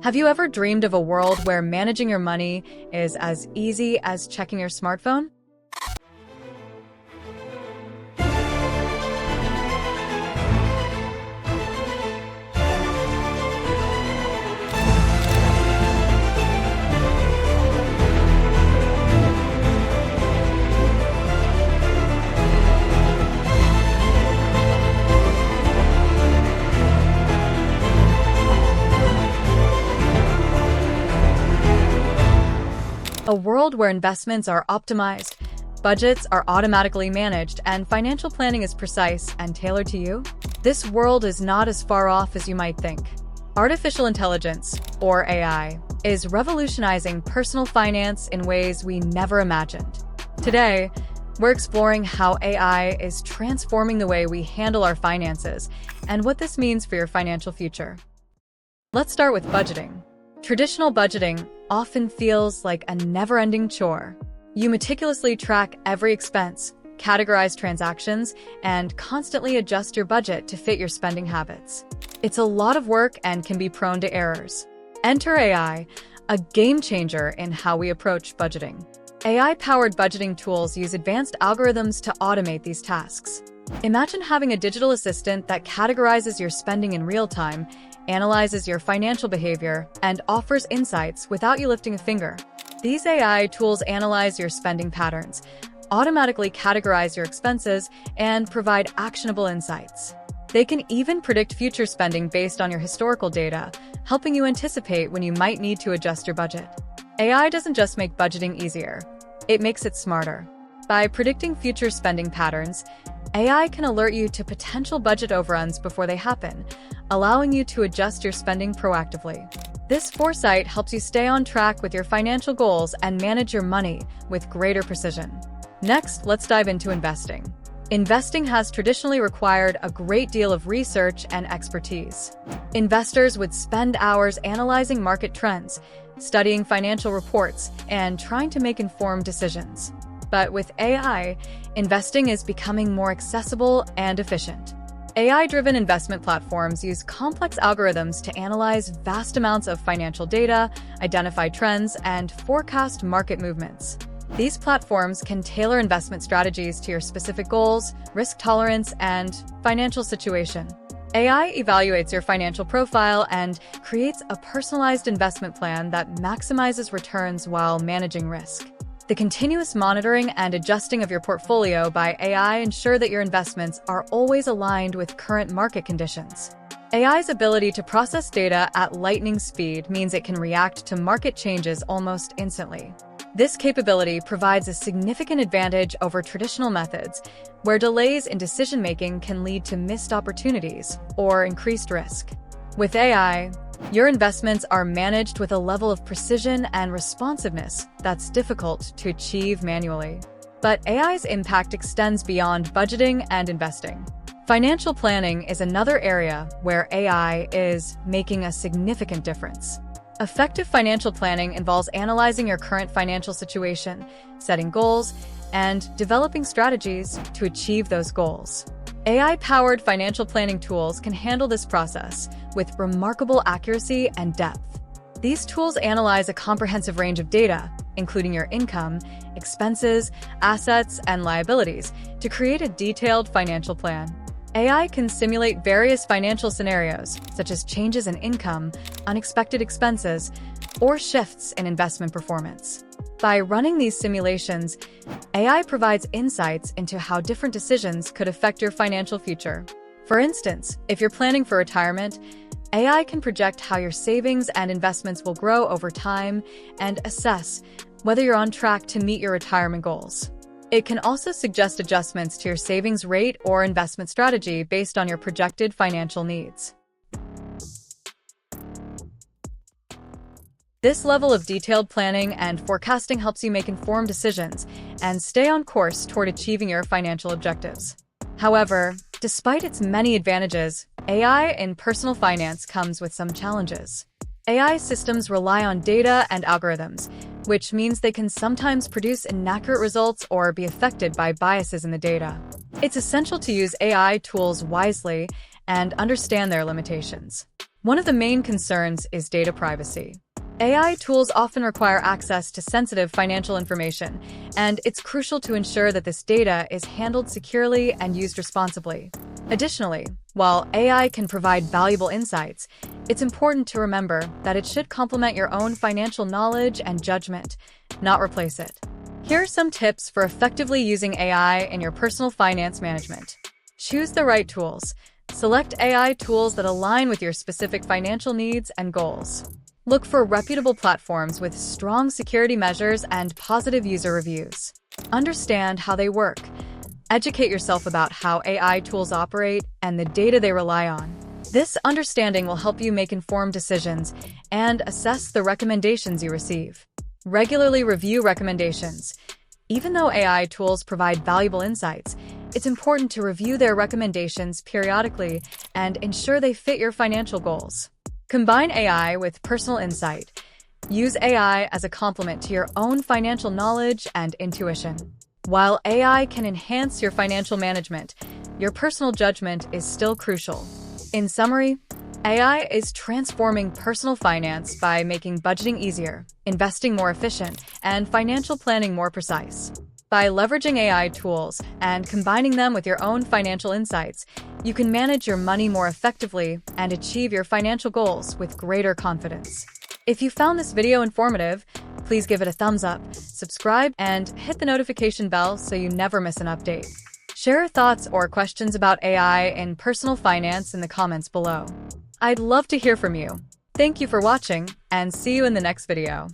Have you ever dreamed of a world where managing your money is as easy as checking your smartphone? A world where investments are optimized, budgets are automatically managed, and financial planning is precise and tailored to you? This world is not as far off as you might think. Artificial intelligence, or AI, is revolutionizing personal finance in ways we never imagined. Today, we're exploring how AI is transforming the way we handle our finances and what this means for your financial future. Let's start with budgeting. Traditional budgeting often feels like a never-ending chore. You meticulously track every expense, categorize transactions, and constantly adjust your budget to fit your spending habits. It's a lot of work and can be prone to errors. Enter AI, a game changer in how we approach budgeting. AI-powered budgeting tools use advanced algorithms to automate these tasks. Imagine having a digital assistant that categorizes your spending in real time, analyzes your financial behavior, and offers insights without you lifting a finger. These AI tools analyze your spending patterns, automatically categorize your expenses, and provide actionable insights. They can even predict future spending based on your historical data, helping you anticipate when you might need to adjust your budget. AI doesn't just make budgeting easier, it makes it smarter. By predicting future spending patterns, AI can alert you to potential budget overruns before they happen, allowing you to adjust your spending proactively. This foresight helps you stay on track with your financial goals and manage your money with greater precision. Next, let's dive into investing. Investing has traditionally required a great deal of research and expertise. Investors would spend hours analyzing market trends, studying financial reports, and trying to make informed decisions. But with AI, investing is becoming more accessible and efficient. AI-driven investment platforms use complex algorithms to analyze vast amounts of financial data, identify trends, and forecast market movements. These platforms can tailor investment strategies to your specific goals, risk tolerance, and financial situation. AI evaluates your financial profile and creates a personalized investment plan that maximizes returns while managing risk. The continuous monitoring and adjusting of your portfolio by AI ensure that your investments are always aligned with current market conditions. AI's ability to process data at lightning speed means it can react to market changes almost instantly. This capability provides a significant advantage over traditional methods, where delays in decision-making can lead to missed opportunities or increased risk. With AI, your investments are managed with a level of precision and responsiveness that's difficult to achieve manually. But AI's impact extends beyond budgeting and investing. Financial planning is another area where AI is making a significant difference. Effective financial planning involves analyzing your current financial situation, setting goals, and developing strategies to achieve those goals. AI-powered financial planning tools can handle this process with remarkable accuracy and depth. These tools analyze a comprehensive range of data, including your income, expenses, assets, and liabilities, to create a detailed financial plan. AI can simulate various financial scenarios, such as changes in income, unexpected expenses, or shifts in investment performance. By running these simulations, AI provides insights into how different decisions could affect your financial future. For instance, if you're planning for retirement, AI can project how your savings and investments will grow over time and assess whether you're on track to meet your retirement goals. It can also suggest adjustments to your savings rate or investment strategy based on your projected financial needs. This level of detailed planning and forecasting helps you make informed decisions and stay on course toward achieving your financial objectives. However, despite its many advantages, AI in personal finance comes with some challenges. AI systems rely on data and algorithms, which means they can sometimes produce inaccurate results or be affected by biases in the data. It's essential to use AI tools wisely and understand their limitations. One of the main concerns is data privacy. AI tools often require access to sensitive financial information, and it's crucial to ensure that this data is handled securely and used responsibly. Additionally, while AI can provide valuable insights, it's important to remember that it should complement your own financial knowledge and judgment, not replace it. Here are some tips for effectively using AI in your personal finance management. Choose the right tools. Select AI tools that align with your specific financial needs and goals. Look for reputable platforms with strong security measures and positive user reviews. Understand how they work. Educate yourself about how AI tools operate and the data they rely on. This understanding will help you make informed decisions and assess the recommendations you receive. Regularly review recommendations. Even though AI tools provide valuable insights, it's important to review their recommendations periodically and ensure they fit your financial goals. Combine AI with personal insight. Use AI as a complement to your own financial knowledge and intuition. While AI can enhance your financial management, your personal judgment is still crucial. In summary, AI is transforming personal finance by making budgeting easier, investing more efficient, and financial planning more precise. By leveraging AI tools and combining them with your own financial insights, you can manage your money more effectively and achieve your financial goals with greater confidence. If you found this video informative, please give it a thumbs up, subscribe, and hit the notification bell so you never miss an update. Share your thoughts or questions about AI in personal finance in the comments below. I'd love to hear from you. Thank you for watching, and see you in the next video.